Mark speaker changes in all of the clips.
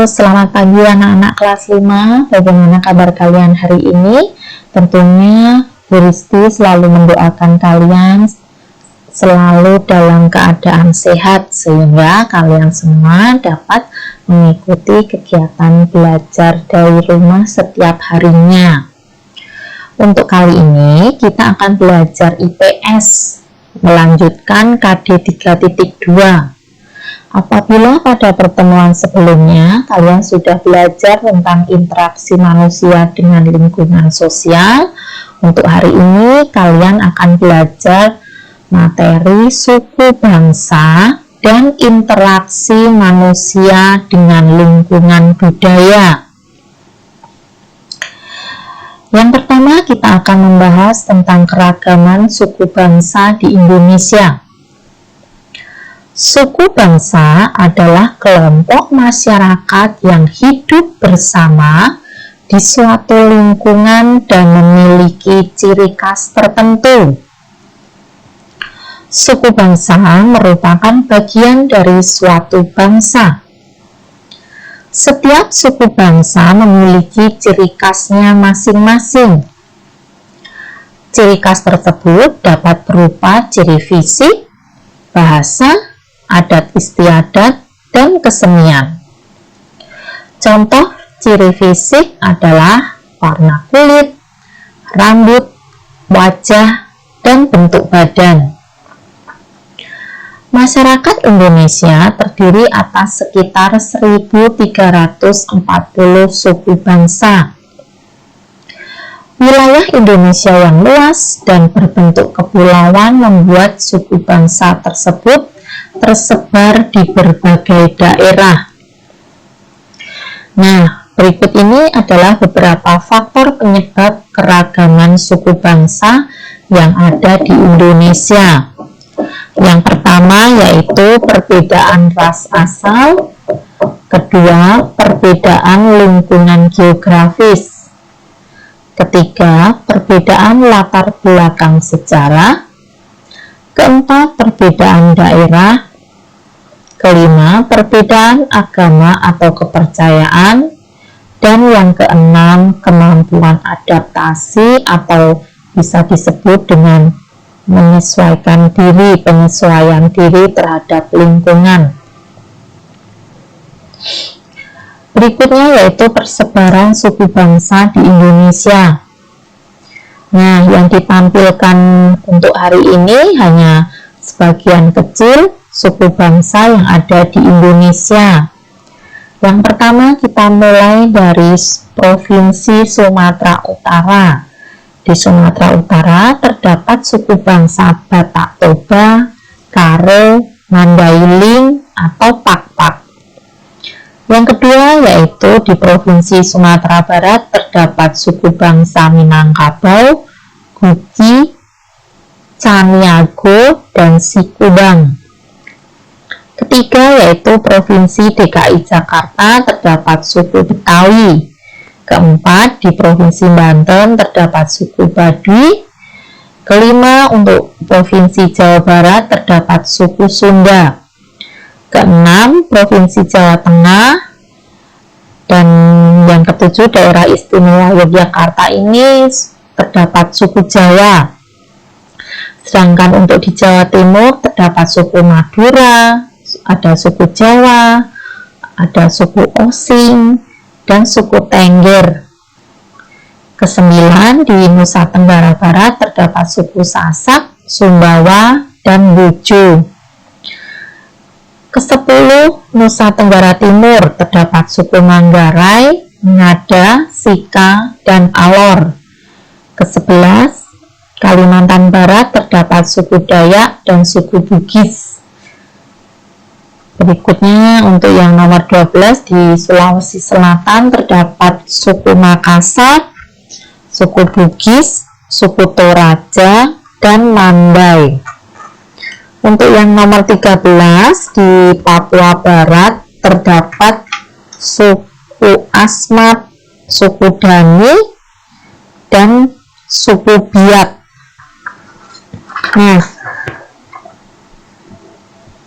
Speaker 1: Selamat pagi anak-anak kelas 5. Bagaimana kabar kalian hari ini? Tentunya Bu Risti selalu mendoakan kalian selalu dalam keadaan sehat sehingga kalian semua dapat mengikuti kegiatan belajar dari rumah setiap harinya. Untuk kali ini kita akan belajar IPS, melanjutkan KD 3.2. Apabila pada pertemuan sebelumnya kalian sudah belajar tentang interaksi manusia dengan lingkungan sosial, untuk hari ini kalian akan belajar materi suku bangsa dan interaksi manusia dengan lingkungan budaya. Yang pertama kita akan membahas tentang keragaman suku bangsa di Indonesia. Suku bangsa adalah kelompok masyarakat yang hidup bersama di suatu lingkungan dan memiliki ciri khas tertentu. Suku bangsa merupakan bagian dari suatu bangsa. Setiap suku bangsa memiliki ciri khasnya masing-masing. Ciri khas tersebut dapat berupa ciri fisik, bahasa, adat istiadat, dan kesenian. Contoh ciri fisik adalah warna kulit, rambut, wajah, dan bentuk badan. Masyarakat Indonesia terdiri atas sekitar 1.340 suku bangsa. Wilayah Indonesia yang luas dan berbentuk kepulauan membuat suku bangsa tersebut tersebar di berbagai daerah. Nah, berikut ini adalah beberapa faktor penyebab keragaman suku bangsa yang ada di Indonesia. Yang pertama yaitu perbedaan ras asal, kedua perbedaan lingkungan geografis, ketiga perbedaan latar belakang sejarah, keempat perbedaan daerah, kelima perbedaan agama atau kepercayaan, dan yang keenam kemampuan adaptasi atau bisa disebut dengan penyesuaian diri terhadap lingkungan. Berikutnya yaitu persebaran suku bangsa di Indonesia. Nah, yang ditampilkan untuk hari ini hanya sebagian kecil suku bangsa yang ada di Indonesia. Yang pertama kita mulai dari Provinsi Sumatera Utara. Di Sumatera Utara terdapat suku bangsa Batak Toba, Karo, Mandailing, atau Pakpak. Yang kedua yaitu di Provinsi Sumatera Barat terdapat suku bangsa Minangkabau, Kuki, Caniago, dan Sikudang. Ketiga yaitu Provinsi DKI Jakarta terdapat suku Betawi. Keempat di Provinsi Banten terdapat suku Baduy. Kelima untuk Provinsi Jawa Barat terdapat suku Sunda. Keenam Provinsi Jawa Tengah, dan yang ketujuh daerah istimewa Yogyakarta ini terdapat suku Jawa. Sedangkan untuk di Jawa Timur terdapat suku Madura, ada suku Jawa, ada suku Osing, dan suku Tengger. Kesembilan di Nusa Tenggara Barat terdapat suku Sasak, Sumbawa, dan Bojo. Kesepuluh Nusa Tenggara Timur terdapat suku Manggarai, Ngada, Sika, dan Alor. Kesebelas Kalimantan Barat terdapat suku Dayak dan suku Bugis. Berikutnya untuk yang nomor 12 di Sulawesi Selatan terdapat suku Makassar, suku Bugis, suku Toraja, dan Mandai. Untuk yang nomor 13 di Papua Barat terdapat suku Asmat, suku Dani, dan suku Biak. Nah,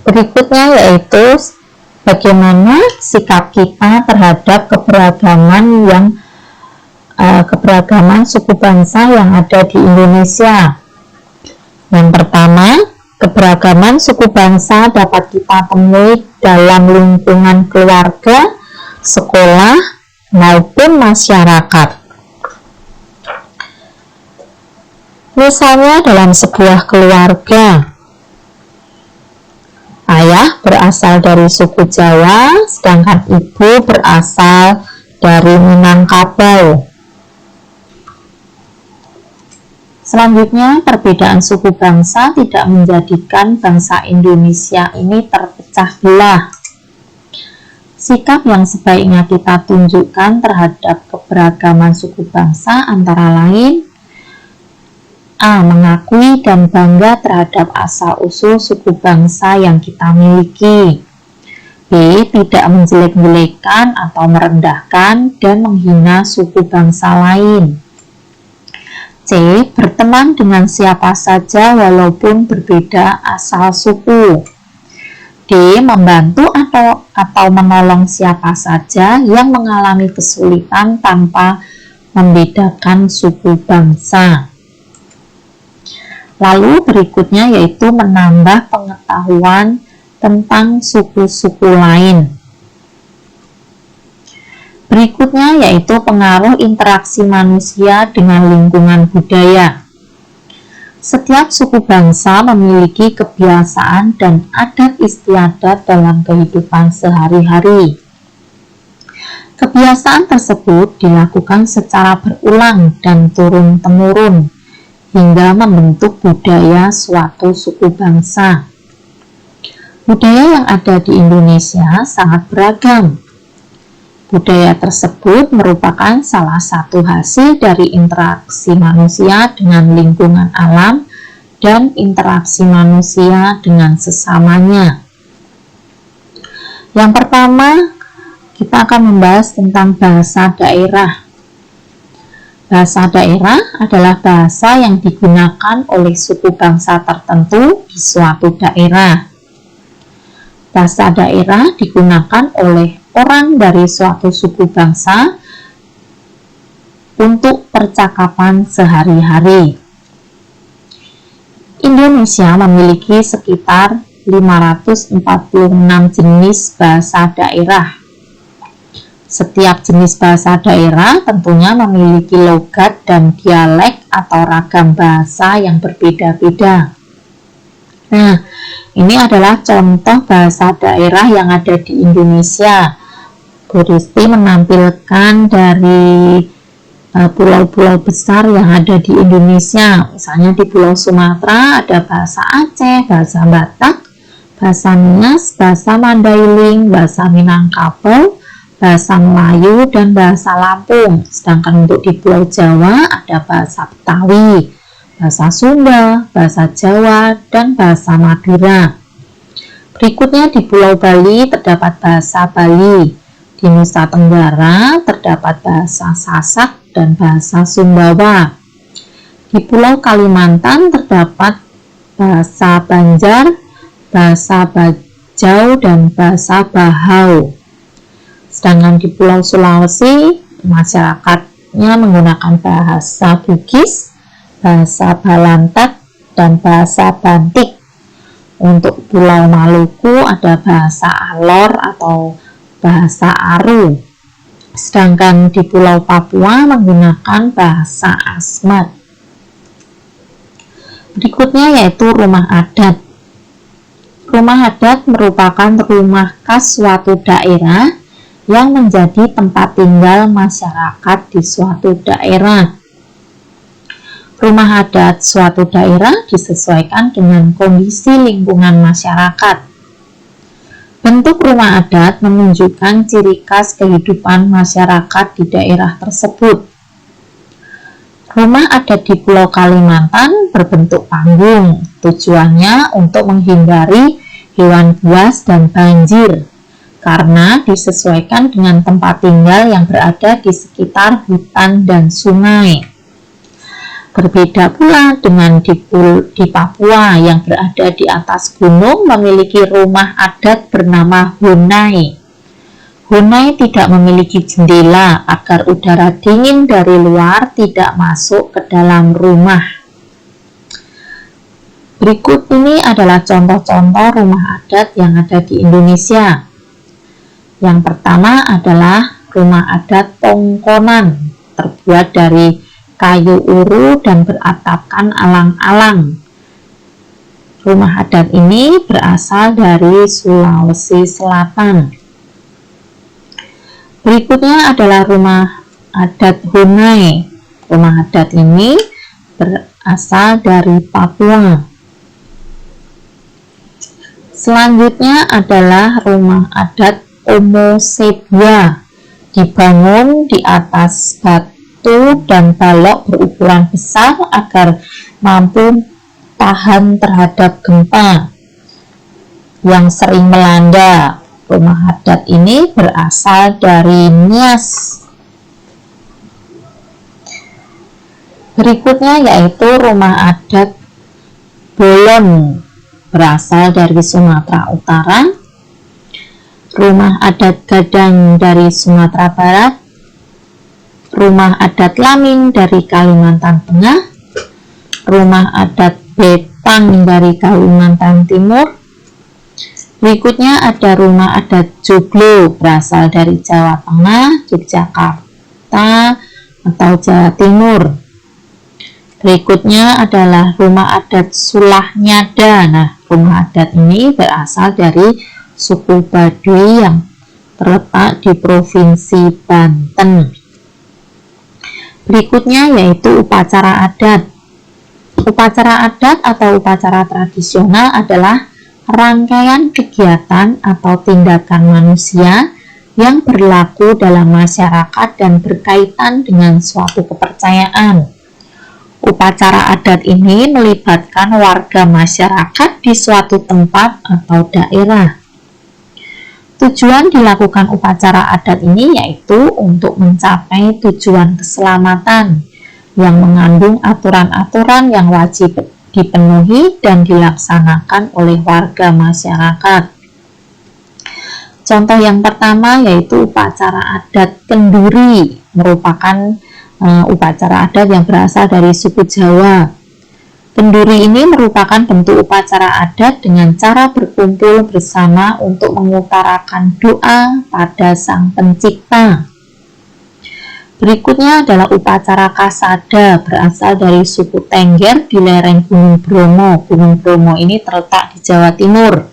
Speaker 1: berikutnya yaitu bagaimana sikap kita terhadap keberagaman suku bangsa yang ada di Indonesia. Yang pertama, keberagaman suku bangsa dapat kita temui dalam lingkungan keluarga, sekolah, maupun masyarakat. Misalnya dalam sebuah keluarga, ayah berasal dari suku Jawa, sedangkan ibu berasal dari Minangkabau. Selanjutnya, perbedaan suku bangsa tidak menjadikan bangsa Indonesia ini terpecah belah. Sikap yang sebaiknya kita tunjukkan terhadap keberagaman suku bangsa antara lain: A. Mengakui dan bangga terhadap asal-usul suku bangsa yang kita miliki. B. Tidak menjelek-jelekan atau merendahkan dan menghina suku bangsa lain. C. Berteman dengan siapa saja walaupun berbeda asal suku. D. Membantu atau menolong siapa saja yang mengalami kesulitan tanpa membedakan suku bangsa. Lalu berikutnya yaitu menambah pengetahuan tentang suku-suku lain. Berikutnya yaitu pengaruh interaksi manusia dengan lingkungan budaya. Setiap suku bangsa memiliki kebiasaan dan adat istiadat dalam kehidupan sehari-hari. Kebiasaan tersebut dilakukan secara berulang dan turun-temurun hingga membentuk budaya suatu suku bangsa. Budaya yang ada di Indonesia sangat beragam. Budaya tersebut merupakan salah satu hasil dari interaksi manusia dengan lingkungan alam dan interaksi manusia dengan sesamanya. Yang pertama, kita akan membahas tentang bahasa daerah. Bahasa daerah adalah bahasa yang digunakan oleh suku bangsa tertentu di suatu daerah. Bahasa daerah digunakan oleh orang dari suatu suku bangsa untuk percakapan sehari-hari. Indonesia memiliki sekitar 546 jenis bahasa daerah. Setiap jenis bahasa daerah tentunya memiliki logat dan dialek atau ragam bahasa yang berbeda-beda. Nah, ini adalah contoh bahasa daerah yang ada di Indonesia. Bu Risti menampilkan dari pulau-pulau besar yang ada di Indonesia. Misalnya di Pulau Sumatera ada bahasa Aceh, bahasa Batak, bahasa Nias, bahasa Mandailing, bahasa Minangkabau, bahasa Melayu, dan bahasa Lampung. Sedangkan untuk di Pulau Jawa ada bahasa Betawi, bahasa Sunda, bahasa Jawa, dan bahasa Madura. Berikutnya di Pulau Bali terdapat bahasa Bali. Di Nusa Tenggara terdapat bahasa Sasak dan bahasa Sumbawa. Di Pulau Kalimantan terdapat bahasa Banjar, bahasa Bajau, dan bahasa Bahau. Sedangkan di Pulau Sulawesi, masyarakatnya menggunakan bahasa Bugis, bahasa Balantat, dan bahasa Bantik. Untuk Pulau Maluku ada bahasa Alor atau bahasa Aru. Sedangkan di Pulau Papua menggunakan bahasa Asmat. Berikutnya yaitu rumah adat. Rumah adat merupakan rumah khas suatu daerah yang menjadi tempat tinggal masyarakat di suatu daerah. Rumah adat suatu daerah disesuaikan dengan kondisi lingkungan masyarakat. Bentuk rumah adat menunjukkan ciri khas kehidupan masyarakat di daerah tersebut. Rumah adat di Pulau Kalimantan berbentuk panggung, tujuannya untuk menghindari hewan buas dan banjir, karena disesuaikan dengan tempat tinggal yang berada di sekitar hutan dan sungai. Berbeda pula dengan di Papua yang berada di atas gunung memiliki rumah adat bernama Honai. Honai tidak memiliki jendela agar udara dingin dari luar tidak masuk ke dalam rumah. Berikut ini adalah contoh-contoh rumah adat yang ada di Indonesia. Yang pertama adalah rumah adat Tongkonan, terbuat dari kayu uru dan beratapkan alang-alang. Rumah adat ini berasal dari Sulawesi Selatan. Berikutnya adalah rumah adat Honai. Rumah adat ini berasal dari Papua. Selanjutnya adalah rumah adat Omosebua, dibangun di atas batu dan balok berukuran besar agar mampu tahan terhadap gempa yang sering melanda. Rumah adat ini berasal dari Nias. Berikutnya yaitu rumah adat Bolon, berasal dari Sumatera Utara. Rumah adat Gadang dari Sumatera Barat, rumah adat Lamin dari Kalimantan Tengah, rumah adat Betang dari Kalimantan Timur. Berikutnya ada rumah adat Joglo berasal dari Jawa Tengah, Yogyakarta, atau Jawa Timur. Berikutnya adalah rumah adat Sulahnyada. Nah, rumah adat ini berasal dari suku Baduy yang terletak di Provinsi Banten. Berikutnya yaitu upacara adat. Upacara adat atau upacara tradisional adalah rangkaian kegiatan atau tindakan manusia yang berlaku dalam masyarakat dan berkaitan dengan suatu kepercayaan. Upacara adat ini melibatkan warga masyarakat di suatu tempat atau daerah. Tujuan dilakukan upacara adat ini yaitu untuk mencapai tujuan keselamatan yang mengandung aturan-aturan yang wajib dipenuhi dan dilaksanakan oleh warga masyarakat. Contoh yang pertama yaitu upacara adat Kenduri, merupakan upacara adat yang berasal dari suku Jawa. Kenduri ini merupakan bentuk upacara adat dengan cara berkumpul bersama untuk mengutarakan doa pada Sang Pencipta. Berikutnya adalah upacara Kasada, berasal dari suku Tengger di lereng Gunung Bromo. Gunung Bromo ini terletak di Jawa Timur.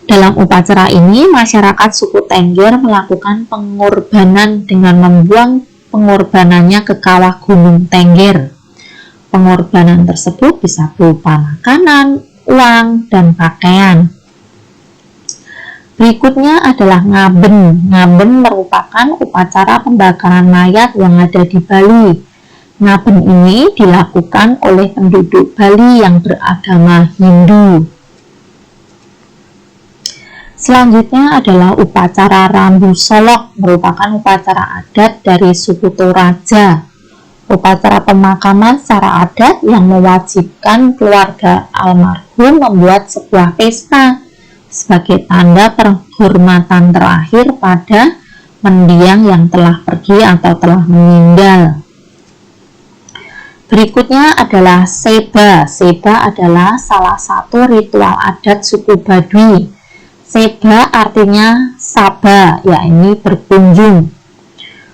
Speaker 1: Dalam upacara ini, masyarakat suku Tengger melakukan pengorbanan dengan membuang pengorbanannya ke kawah Gunung Tengger. Pengorbanan tersebut bisa berupa makanan, uang, dan pakaian. Berikutnya adalah Ngaben. Ngaben merupakan upacara pembakaran mayat yang ada di Bali. Ngaben ini dilakukan oleh penduduk Bali yang beragama Hindu. Selanjutnya adalah upacara Rambu Solok, merupakan upacara adat dari suku Toraja. Upacara pemakaman secara adat yang mewajibkan keluarga almarhum membuat sebuah pesta sebagai tanda penghormatan terakhir pada mendiang yang telah pergi atau telah meninggal. Berikutnya adalah Seba. Seba adalah salah satu ritual adat suku Baduy. Seba artinya saba, yakni berkunjung.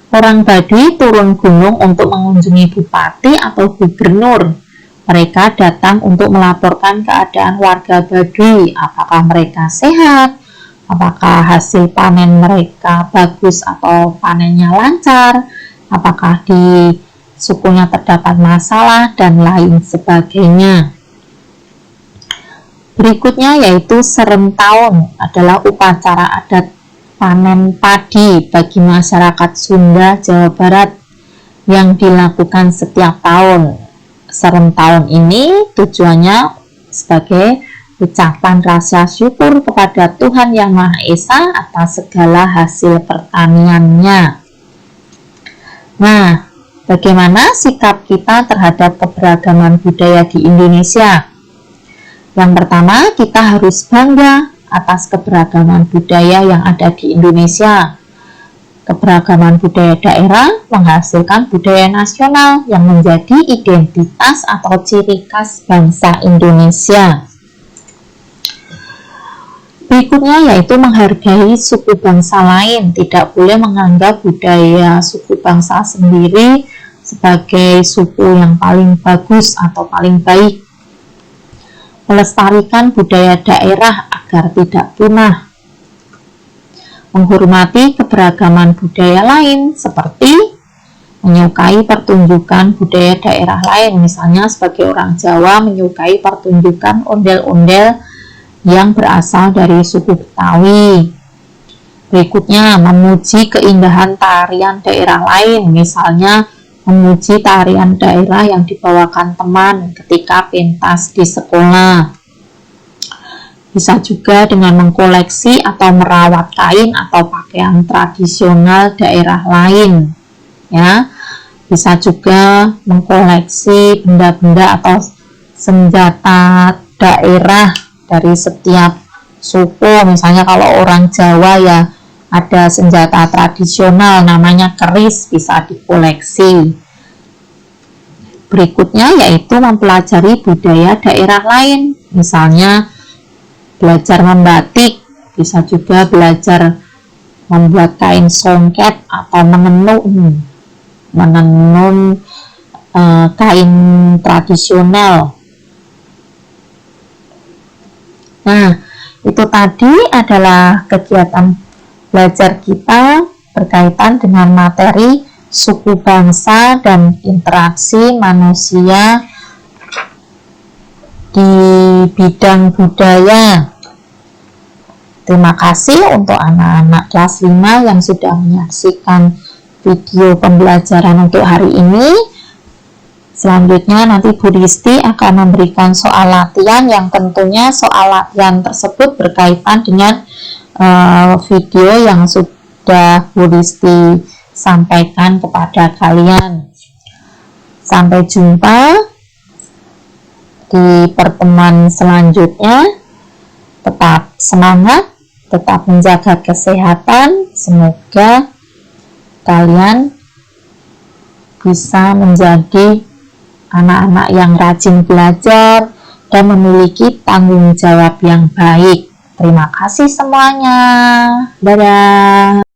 Speaker 1: Orang Baduy turun gunung untuk mengunjungi bupati atau gubernur. Mereka datang untuk melaporkan keadaan warga Baduy, apakah mereka sehat, apakah hasil panen mereka bagus atau panennya lancar, apakah di sukunya terdapat masalah, dan lain sebagainya. Berikutnya yaitu Serentahun, adalah upacara adat panen padi bagi masyarakat Sunda, Jawa Barat yang dilakukan setiap tahun. Serentahun ini tujuannya sebagai ucapan rasa syukur kepada Tuhan Yang Maha Esa atas segala hasil pertaniannya. Nah, Bagaimana sikap kita terhadap keberagaman budaya di Indonesia? Yang pertama, kita harus bangga atas keberagaman budaya yang ada di Indonesia. Keberagaman budaya daerah menghasilkan budaya nasional yang menjadi identitas atau ciri khas bangsa Indonesia. Berikutnya yaitu menghargai suku bangsa lain. Tidak boleh menganggap budaya suku bangsa sendiri sebagai suku yang paling bagus atau paling baik. Melestarikan budaya daerah agar tidak punah. Menghormati keberagaman budaya lain seperti menyukai pertunjukan budaya daerah lain. Misalnya sebagai orang Jawa menyukai pertunjukan ondel-ondel yang berasal dari suku Betawi. Berikutnya, memuji keindahan tarian daerah lain. Misalnya memuji tarian daerah yang dibawakan teman ketika pentas di sekolah. Bisa juga dengan mengkoleksi atau merawat kain atau pakaian tradisional daerah lain. Ya, bisa juga mengkoleksi benda-benda atau senjata daerah dari setiap suku. Misalnya kalau orang Jawa ya ada senjata tradisional namanya keris, bisa dikoleksi. Berikutnya yaitu mempelajari budaya daerah lain. Misalnya belajar membatik, bisa juga belajar membuat kain songket atau menenun kain tradisional. Nah, itu tadi adalah kegiatan belajar kita berkaitan dengan materi suku bangsa dan interaksi manusia di bidang budaya. Terima kasih untuk anak-anak kelas 5 yang sudah menyaksikan video pembelajaran untuk hari ini. Selanjutnya nanti Bu Risti akan memberikan soal latihan yang tentunya soal latihan tersebut berkaitan dengan video yang sudah Bu Risti sampaikan kepada kalian. Sampai jumpa di pertemuan selanjutnya. Tetap semangat, tetap menjaga kesehatan. Semoga kalian bisa menjadi anak-anak yang rajin belajar dan memiliki tanggung jawab yang baik. Terima kasih semuanya. Dadah.